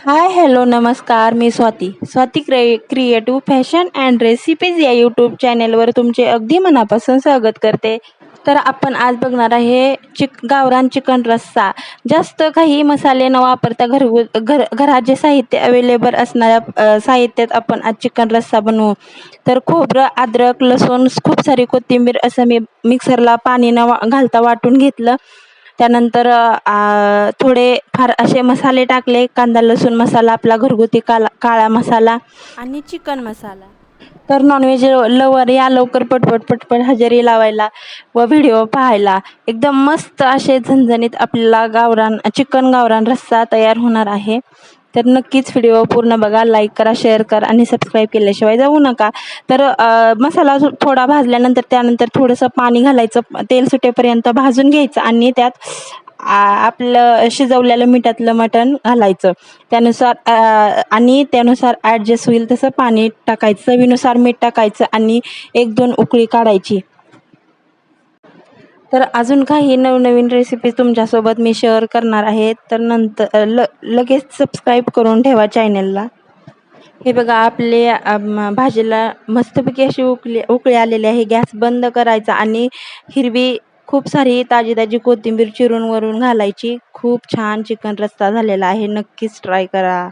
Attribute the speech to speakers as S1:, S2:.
S1: हाय hello नमस्कार. मी Swati creative fashion and recipes या यूट्यूब चॅनेलवर तुमचे अगदी मनापासून स्वागत करते. तर आपण आज बघणार आहे गावरान चिकन रस्सा. जास्त काही मसाले न वापरता घरात जे साहित्य अवेलेबल असणाऱ्या साहित्यात आपण आज चिकन रस्सा बनवू. तर खोबरं, अद्रक, लसूण, खूप सारी कोथिंबीर असं मी मिक्सरला पाणी न घालता वाटून घेतलं. त्यानंतर थोडे फार असे मसाले टाकले. कांदा लसूण मसाला, आपला घरगुती काळा मसाला आणि चिकन मसाला. तर नॉनव्हेज लवर या लवकर पटपट हजेरी लावायला व व्हिडिओ पाहायला. एकदम मस्त असे झणझणीत आपल्याला चिकन गावरान रस्सा तयार होणार आहे. तर नक्कीच व्हिडिओ पूर्ण बघा, लाईक करा, शेअर करा आणि सबस्क्राईब केल्याशिवाय जाऊ नका. तर मसाला थोडा भाजल्यानंतर त्यानंतर थोडंसं पाणी घालायचं, तेल सुटेपर्यंत भाजून घ्यायचं आणि त्यात आपलं शिजवलेलं मिठातलं मटण घालायचं. त्यानुसार ॲडजस्ट होईल तसं पाणी टाकायचं, चवीनुसार मीठ टाकायचं आणि 1-2 उकळी काढायची. तर अजून काही नवनवीन रेसिपी तुमच्यासोबत मी शेअर करणार आहे. तर नंतर लगेच सबस्क्राईब करून ठेवा चॅनलला. हे बघा, आपले भाजीला मस्तपैकी अशी उकळी आलेली आहे. गॅस बंद करायचा आणि खूप सारी ताजी कोथिंबीर चिरून वरून घालायची. खूप छान चिकन रस्सा झालेला आहे. नक्कीच ट्राय करा.